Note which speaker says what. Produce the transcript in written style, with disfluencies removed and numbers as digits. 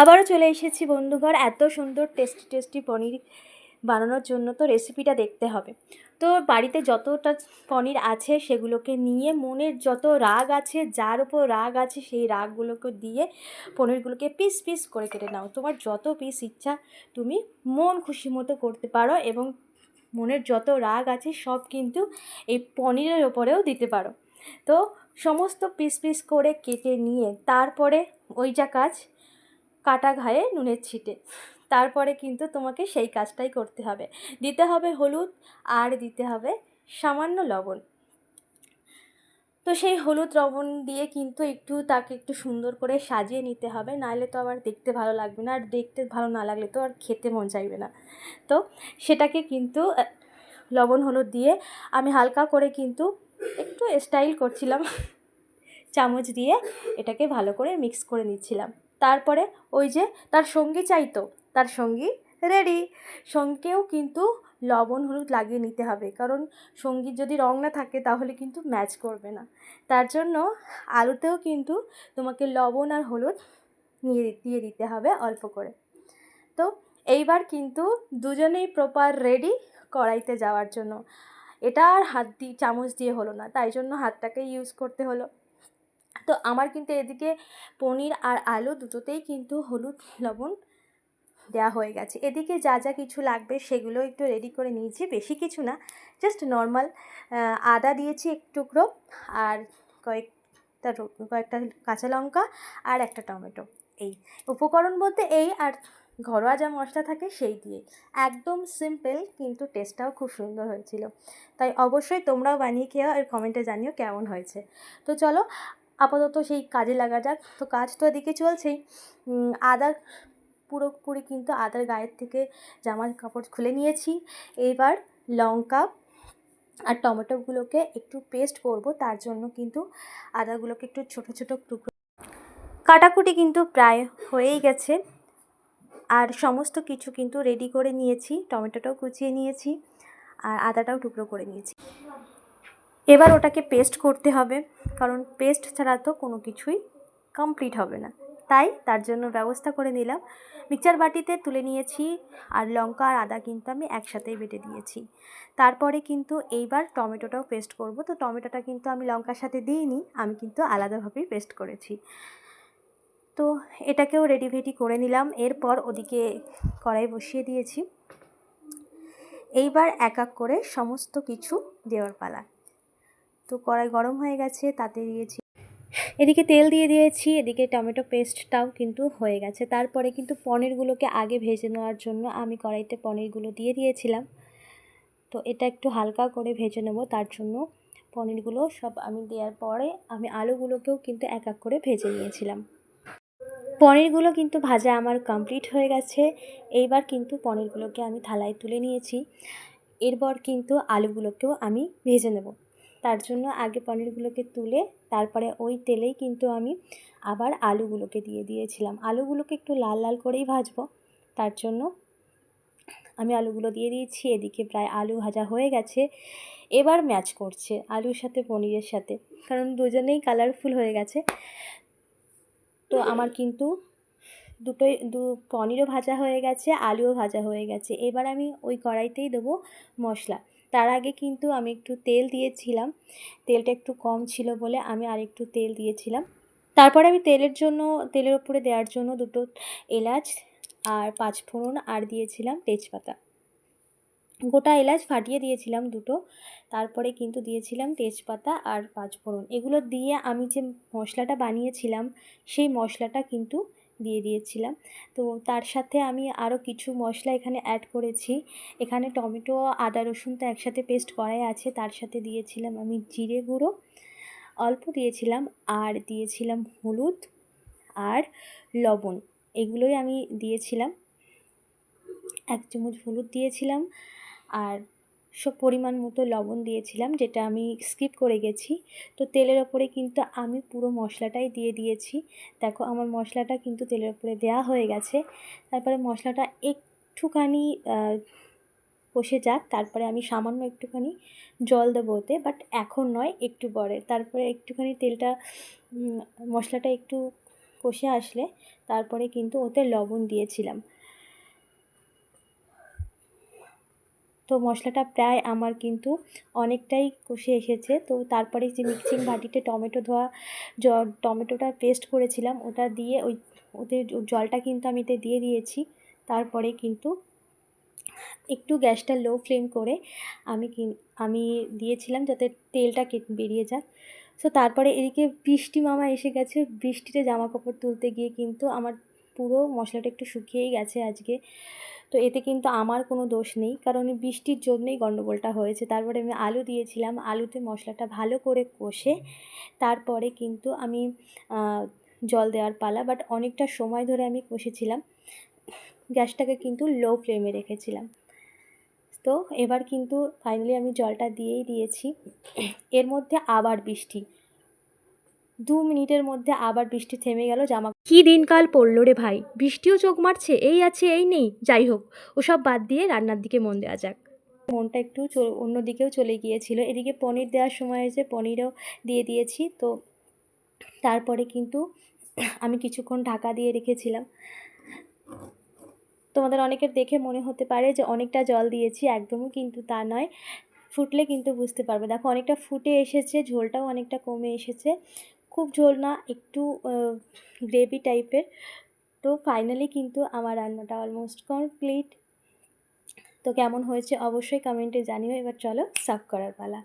Speaker 1: আবারও চলে এসেছি বন্ধুঘর এত সুন্দর টেস্টি টেস্টি পনির বানানোর জন্য। তো রেসিপিটা দেখতে হবে। তো বাড়িতে যতটা পনির আছে সেগুলোকে নিয়ে মনের যত রাগ আছে, যার উপর রাগ আছে সেই রাগগুলোকে দিয়ে পনিরগুলোকে পিস পিস করে কেটে নাও। তোমার যত পিস ইচ্ছা তুমি মন খুশি মতো করতে পারো, এবং মনের যত রাগ আছে সব কিন্তু এই পনিরের ওপরেও দিতে পারো। তো সমস্ত পিস পিস করে কেটে নিয়ে তারপরে ওই যা কাজ, কাটা ঘায়ে নুনের ছিটে, তারপরে কিন্তু তোমাকে সেই কাজটাই করতে হবে। দিতে হবে হলুদ আর দিতে হবে সামান্য লবণ। তো সেই হলুদ লবণ দিয়ে কিন্তু তাকে একটু সুন্দর করে সাজিয়ে নিতে হবে, নাহলে তো আবার দেখতে ভালো লাগবে না, আর দেখতে ভালো না লাগলে তো আর খেতে মন চাইবে না। তো সেটাকে কিন্তু লবণ হলুদ দিয়ে আমি হালকা করে কিন্তু একটু স্টাইল করছিলাম, চামচ দিয়ে এটাকে ভালো করে মিক্স করে নিচ্ছিলাম। তারপরে ওই যে তার সঙ্গী চাইতো, তার সঙ্গী রেডি। সঙ্গেও কিন্তু লবণ হলুদ লাগিয়ে নিতে হবে, কারণ সঙ্গীর যদি রং না থাকে তাহলে কিন্তু ম্যাচ করবে না। তার জন্য আলুতেও কিন্তু তোমাকে লবণ আর হলুদ দিয়ে দিতে হবে অল্প করে। তো এইবার কিন্তু দুজনেই প্রপার রেডি কড়াইতে যাওয়ার জন্য। এটা আর চামচ দিয়ে হলো না, তাই জন্য হাতটাকে ইউজ করতে হলো। তো আমার কিন্তু এদিকে পনির আর আলু দুটোতেই কিন্তু হলুদ লবণ দেওয়া হয়ে গেছে। এদিকে যা যা কিছু লাগবে সেগুলো একটু রেডি করে নিয়েছি, বেশি কিছু না, জাস্ট নর্মাল আদা দিয়েছি এক টুকরো, আর কয়েকটা কাঁচা লঙ্কা আর একটা টমেটো। এই উপকরণ বলতে এই, আর ঘরোয়া যা মশলা থাকে সেই দিয়ে একদম সিম্পল, কিন্তু টেস্টটাও খুব সুন্দর হয়েছিল। তাই অবশ্যই তোমরাও বানিয়ে খেও আর কমেন্টে জানিও কেমন হয়েছে। তো চলো আপাতত সেই কাজে লাগা যাক। তো কাজ তো এদিকে চলছেই। আদা পুরোপুরি কিন্তু আদার গায়ের থেকে জামা কাপড় খুলে নিয়েছি। এইবার লঙ্কা আর টমেটোগুলোকে একটু পেস্ট করব, তার জন্য কিন্তু আদাগুলোকে একটু ছোট ছোট টুকরো কাটাকুটি কিন্তু প্রায় হয়েই গেছে। আর সমস্ত কিছু কিন্তু রেডি করে নিয়েছি, টমেটোটাও কুচিয়ে নিয়েছি আর আদাটাও টুকরো করে নিয়েছি। এবার ওটাকে পেস্ট করতে হবে, কারণ পেস্ট ছাড়া তো কোনো কিছুই কমপ্লিট হবে না। তার জন্য ব্যবস্থা করে নিলাম, মিক্সচার বাটিতে তুলে নিয়েছি। আর লঙ্কা আর আদা কিন্তু আমি একসাথেই বেটে দিয়েছি। তারপরে কিন্তু এইবার টমেটোটাও পেস্ট করব। তো টমেটোটা কিন্তু আমি লঙ্কার সাথে দিইনি, আমি কিন্তু আলাদাভাবেই পেস্ট করেছি। তো এটাকেও রেডি করে নিলাম। এরপর ওদিকে কড়াই বসিয়ে দিয়েছি। এইবার এক এক করে সমস্ত কিছু দেওয়ার পালা। তো কড়াই গরম হয়ে গেছে, তাতে দিয়েছি, এদিকে তেল দিয়ে দিয়েছি, এদিকে টমেটো পেস্টটাও কিন্তু হয়ে গেছে। তারপরে কিন্তু পনিরগুলোকে আগে ভেজে নেওয়ার জন্য আমি কড়াইতে পনিরগুলো দিয়ে দিয়েছিলাম। তো এটা একটু হালকা করে ভেজে নেব, তার জন্য পনিরগুলো সব আমি দেওয়ার পরে আমি আলুগুলোকেও কিন্তু এক এক করে ভেজে নিয়েছিলাম। পনিরগুলো কিন্তু ভাজা আমার কমপ্লিট হয়ে গেছে। এইবার কিন্তু পনিরগুলোকে আমি থালায় তুলে নিয়েছি। এরপর কিন্তু আলুগুলোকেও আমি ভেজে নেব, তার জন্য আগে পনিরগুলোকে তুলে তারপরে ওই তেলেই কিন্তু আমি আবার আলুগুলোকে দিয়ে দিয়েছিলাম। আলুগুলোকে একটু লাল লাল করেই ভাজবো, তার জন্য আমি আলুগুলো দিয়ে দিয়েছি। এদিকে প্রায় আলু ভাজা হয়ে গেছে। এবার ম্যাচ করছে আলুর সাথে পনিরের সাথে, কারণ দুজনেই কালারফুল হয়ে গেছে। তো আমার কিন্তু পনিরও ভাজা হয়ে গেছে, আলুও ভাজা হয়ে গেছে। এবার আমি ওই কড়াইতেই দেবো মশলা। তার আগে কিন্তু আমি একটু তেল দিয়েছিলাম, তেলটা একটু কম ছিল বলে আমি আর একটু তেল দিয়েছিলাম। তারপরে আমি তেলের উপরে দেওয়ার জন্য 2 এলাচ আর 5 ফোড়ন আর দিয়েছিলাম তেজপাতা, গোটা এলাচ ফাটিয়ে দিয়েছিলাম 2। তারপরে কিন্তু দিয়েছিলাম তেজপাতা আর 5 ফোড়ন। এগুলো দিয়ে আমি যে মশলাটা বানিয়েছিলাম সেই মশলাটা কিন্তু দিয়ে দিয়েছিলাম। তো তার সাথে আমি আরও কিছু মশলা এখানে অ্যাড করেছি। এখানে টমেটো আদা রসুন তো একসাথে পেস্ট করাই আছে, তার সাথে দিয়েছিলাম আমি জিরে গুঁড়ো অল্প দিয়েছিলাম, আর দিয়েছিলাম হলুদ আর লবণ, এগুলোই আমি দিয়েছিলাম। 1 চামচ হলুদ দিয়েছিলাম আর পরিমাণ মতো লবণ দিয়েছিলাম, যেটা আমি স্কিপ করে গেছি। তো তেলের ওপরে কিন্তু আমি পুরো মশলাটাই দিয়ে দিয়েছি। দেখো আমার মশলাটা কিন্তু তেলের ওপরে দেওয়া হয়ে গেছে। তারপরে মশলাটা একটুখানি কষে যাক, তারপরে আমি সামান্য একটুখানি জল দেবো ওতে, বাট এখন নয়, একটু পরে। তারপরে একটুখানি মশলাটা একটু কষে আসলে তারপরে কিন্তু ওতে লবণ দিয়েছিলাম। তো মশলাটা প্রায় আমার কিন্তু অনেকটাই কষে এসেছে। তো তারপরে যে মিক্সিং বাটিতে টমেটো ধোয়া টমেটোটা পেস্ট করেছিলাম ওটা দিয়ে ওতে জলটা কিন্তু আমি এতে দিয়ে দিয়েছি। তারপরে কিন্তু একটু গ্যাসটা লো ফ্লেম করে আমি দিয়েছিলাম যাতে তেলটা বেরিয়ে যাক। সো তারপরে এদিকে বৃষ্টি মামা এসে গেছে। বৃষ্টিতে জামাকাপড় তুলতে গিয়ে কিন্তু আমার পুরো মশলাটা একটু শুকিয়েই গেছে আজকে। তো এতে কিন্তু আমার কোনো দোষ নেই, কারণ এই বৃষ্টির জন্যই গণ্ডগোলটা হয়েছে। তারপরে আমি আলু দিয়েছিলাম, আলুতে মশলাটা ভালো করে কষে তারপরে কিন্তু আমি জল দেওয়ার পালা। বাট অনেকটা সময় ধরে আমি কষেছিলাম, গ্যাসটাকে কিন্তু লো ফ্লেমে রেখেছিলাম। তো এবার কিন্তু ফাইনালি আমি জলটা দিয়েই দিয়েছি। এর মধ্যে আবার বৃষ্টি, 2 মিনিটের মধ্যে আবার বৃষ্টি থেমে গেল। কী দিনকাল পড়লো রে ভাই, বৃষ্টিও চোখ মারছে, এই আছে এই নেই। যাই হোক, ওসব বাদ দিয়ে রান্নার দিকে মন দেওয়া যাক। মনটা একটু অন্যদিকেও চলে গিয়েছিল। এদিকে পনির দেওয়ার সময় এসে পনিরও দিয়ে দিয়েছি। তো তারপরে কিন্তু আমি কিছুক্ষণ ঢাকা দিয়ে রেখেছিলাম। তোমাদের অনেকের দেখে মনে হতে পারে যে অনেকটা জল দিয়েছি, একদমই কিন্তু তা নয়। ফুটলে কিন্তু বুঝতে পারবে। দেখো অনেকটা ফুটে এসেছে, ঝোলটাও অনেকটা কমে এসেছে। খুব ঝোল না, একটু গ্রেভি টাইপের। তো ফাইনালি কিন্তু আমার রান্নাটা অলমোস্ট কমপ্লিট। তো কেমন হয়েছে অবশ্যই কমেন্টে জানিও। এবার চলো সার্ভ করার পালা।